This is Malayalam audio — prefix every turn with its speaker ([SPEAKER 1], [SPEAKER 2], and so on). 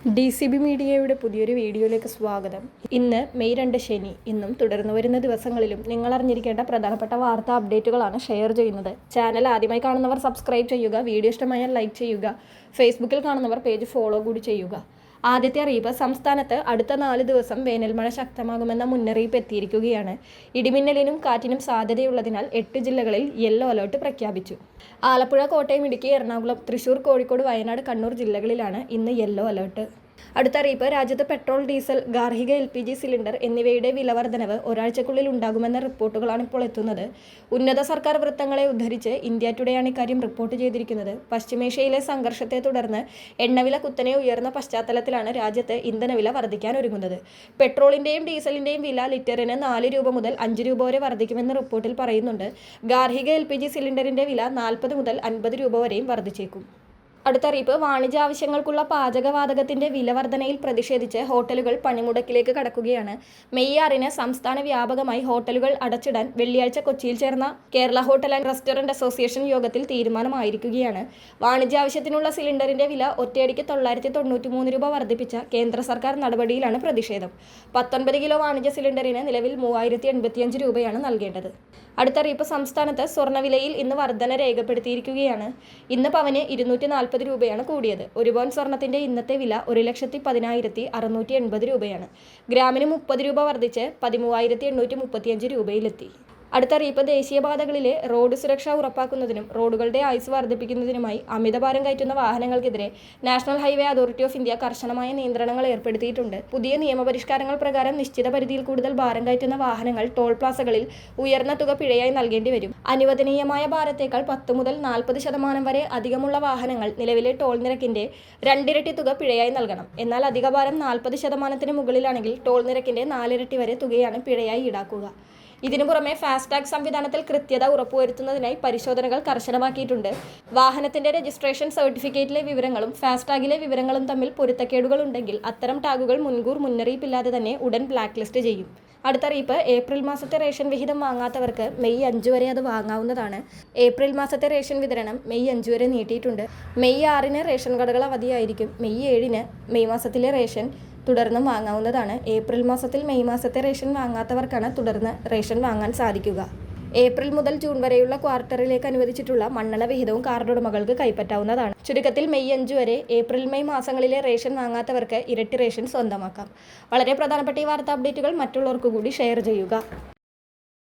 [SPEAKER 1] DCB മീഡിയയുടെ പുതിയൊരു വീഡിയോയിലേക്ക് സ്വാഗതം. ഇന്ന് മെയ് 2 ശനി. ഇന്നും തുടർന്നു വരുന്ന ദിവസങ്ങളിലും നിങ്ങൾ അറിഞ്ഞിരിക്കേണ്ട പ്രധാനപ്പെട്ട വാർത്താ അപ്ഡേറ്റുകളാണ് ഷെയർ ചെയ്യുന്നത്. ചാനൽ ആദ്യമായി കാണുന്നവർ സബ്സ്ക്രൈബ് ചെയ്യുക, വീഡിയോ ഇഷ്ടമായാൽ ലൈക്ക് ചെയ്യുക, ഫേസ്ബുക്കിൽ കാണുന്നവർ പേജ് ഫോളോ കൂടി ചെയ്യുക. ആദ്യത്തെ അറിയിപ്പ്, സംസ്ഥാനത്ത് അടുത്ത 4 ദിവസം വേനൽമഴ ശക്തമാകുമെന്ന മുന്നറിയിപ്പ് എത്തിയിരിക്കുകയാണ്. ഇടിമിന്നലിനും കാറ്റിനും സാധ്യതയുള്ളതിനാൽ 8 ജില്ലകളിൽ യെല്ലോ അലേർട്ട് പ്രഖ്യാപിച്ചു. ആലപ്പുഴ, കോട്ടയം, ഇടുക്കി, എറണാകുളം, തൃശൂർ, കോഴിക്കോട്, വയനാട്, കണ്ണൂർ ജില്ലകളിലാണ് ഇന്ന് യെല്ലോ അലേർട്ട്. അടുത്ത അറിയിപ്പ്, രാജ്യത്ത് പെട്രോൾ, ഡീസൽ, ഗാർഹിക LPG സിലിണ്ടർ എന്നിവയുടെ വിലവർധനവ് ഒരാഴ്ചക്കുള്ളിൽ ഉണ്ടാകുമെന്ന റിപ്പോർട്ടുകളാണ് ഇപ്പോൾ എത്തുന്നത്. ഉന്നത സർക്കാർ വൃത്തങ്ങളെ ഉദ്ധരിച്ച് ഇന്ത്യ ടുഡേയാണ് ഇക്കാര്യം റിപ്പോർട്ട് ചെയ്തിരിക്കുന്നത്. പശ്ചിമേഷ്യയിലെ സംഘർഷത്തെ തുടർന്ന് എണ്ണവില കുത്തനെ ഉയർന്ന പശ്ചാത്തലത്തിലാണ് രാജ്യത്ത് ഇന്ധനവില വർദ്ധിക്കാൻ ഒരുങ്ങുന്നത്. പെട്രോളിൻ്റെയും ഡീസലിൻ്റെയും വില ലിറ്ററിന് 4 രൂപ മുതൽ 5 രൂപ വരെ വർദ്ധിക്കുമെന്ന് റിപ്പോർട്ടിൽ പറയുന്നുണ്ട്. ഗാർഹിക LPG സിലിണ്ടറിൻ്റെ വില 40 മുതൽ 50 രൂപ വരെയും വർദ്ധിച്ചേക്കും. അടുത്ത അറിയിപ്പ്, വാണിജ്യാവശ്യങ്ങൾക്കുള്ള പാചകവാതകത്തിന്റെ വില വർധനയിൽ പ്രതിഷേധിച്ച് ഹോട്ടലുകൾ പണിമുടക്കിലേക്ക് കടക്കുകയാണ്. മെയ് 6 സംസ്ഥാന വ്യാപകമായി ഹോട്ടലുകൾ അടച്ചിടാൻ വെള്ളിയാഴ്ച കൊച്ചിയിൽ ചേർന്ന Kerala hotel and restaurant association യോഗത്തിൽ തീരുമാനമായിരിക്കുകയാണ്. വാണിജ്യാവശ്യത്തിനുള്ള സിലിണ്ടറിന്റെ വില ഒറ്റയടിക്ക് 993 രൂപ വർദ്ധിപ്പിച്ച കേന്ദ്ര സർക്കാർ നടപടിയിലാണ് പ്രതിഷേധം. 19 കിലോ വാണിജ്യ സിലിണ്ടറിന് നിലവിൽ 3085 രൂപയാണ് നൽകേണ്ടത്. അടുത്ത അറിയിപ്പ്, സംസ്ഥാനത്ത് സ്വർണ്ണവിലയിൽ ഇന്ന് വർധന രേഖപ്പെടുത്തിയിരിക്കുകയാണ്. ഇന്ന് പവന് 240 രൂപയാണ് കൂടിയത്. ഒരു പവൻ സ്വർണത്തിന്റെ ഇന്നത്തെ വില 1,10,680 രൂപയാണ്. ഗ്രാമിന് 30 രൂപ വർദ്ധിച്ച് 13,835 രൂപയിലെത്തി. അടുത്ത അറിയിപ്പ്, ദേശീയപാതകളിലെ റോഡ് സുരക്ഷ ഉറപ്പാക്കുന്നതിനും റോഡുകളുടെ ആയുസ് വർദ്ധിപ്പിക്കുന്നതിനുമായി അമിതഭാരം കയറ്റുന്ന വാഹനങ്ങൾക്കെതിരെ national highway authority of India കർശനമായ നിയന്ത്രണങ്ങൾ ഏർപ്പെടുത്തിയിട്ടുണ്ട്. പുതിയ നിയമപരിഷ്കാരങ്ങൾ പ്രകാരം നിശ്ചിത പരിധിയിൽ കൂടുതൽ ഭാരം കയറ്റുന്ന വാഹനങ്ങൾ ടോൾ പ്ലാസകളിൽ ഉയർന്ന തുക പിഴയായി നൽകേണ്ടി വരും. അനുവദനീയമായ ഭാരത്തേക്കാൾ 10 മുതൽ 40% വരെ അധികമുള്ള വാഹനങ്ങൾ നിലവിലെ ടോൾ നിരക്കിന്റെ 2 ഇരട്ടി തുക പിഴയായി നൽകണം. എന്നാൽ അധിക ഭാരം 40% മുകളിലാണെങ്കിൽ ടോൾ നിരക്കിന്റെ 4 ഇരട്ടി വരെ തുകയാണ് പിഴയായി ഈടാക്കുക. ഇതിനു പുറമെ ഫാസ്ടാഗ് സംവിധാനത്തിൽ കൃത്യത ഉറപ്പുവരുത്തുന്നതിനായി പരിശോധനകൾ കർശനമാക്കിയിട്ടുണ്ട്. വാഹനത്തിന്റെ രജിസ്ട്രേഷൻ സർട്ടിഫിക്കറ്റിലെ വിവരങ്ങളും ഫാസ്ടാഗിലെ വിവരങ്ങളും തമ്മിൽ പൊരുത്തക്കേടുകൾ ഉണ്ടെങ്കിൽ അത്തരം ടാഗുകൾ മുൻകൂർ മുന്നറിയിപ്പില്ലാതെ തന്നെ ഉടൻ ബ്ലാക്ക് ലിസ്റ്റ് ചെയ്യും. അടുത്ത അറിയിപ്പ്, ഏപ്രിൽ മാസത്തെ റേഷൻ വിഹിതം വാങ്ങാത്തവർക്ക് മെയ് 5 വരെ അത് വാങ്ങാവുന്നതാണ്. ഏപ്രിൽ മാസത്തെ റേഷൻ വിതരണം മെയ് 5 വരെ നീട്ടിയിട്ടുണ്ട്. മെയ് 6 റേഷൻ കടകൾ അവധിയായിരിക്കും. മെയ് 7 മെയ് മാസത്തിലെ റേഷൻ തുടർന്നും വാങ്ങാവുന്നതാണ്. ഏപ്രിൽ മാസത്തിൽ മെയ് മാസത്തെ റേഷൻ വാങ്ങാത്തവർക്കാണ് തുടർന്ന് റേഷൻ വാങ്ങാൻ സാധിക്കുക. ഏപ്രിൽ മുതൽ ജൂൺ വരെയുള്ള ക്വാർട്ടറിലേക്ക് അനുവദിച്ചിട്ടുള്ള മണ്ണെണ്ണ വിഹിതവും കാർഡ് ഉടമകൾക്ക് കൈപ്പറ്റാവുന്നതാണ്. ചുരുക്കത്തിൽ മെയ് 5 വരെ ഏപ്രിൽ മെയ് മാസങ്ങളിലെ റേഷൻ വാങ്ങാത്തവർക്ക് ഇരട്ടി റേഷൻ സ്വന്തമാക്കാം. വളരെ പ്രധാനപ്പെട്ട ഈ വാർത്താ അപ്ഡേറ്റുകൾ മറ്റുള്ളവർക്ക് കൂടി ഷെയർ ചെയ്യുക.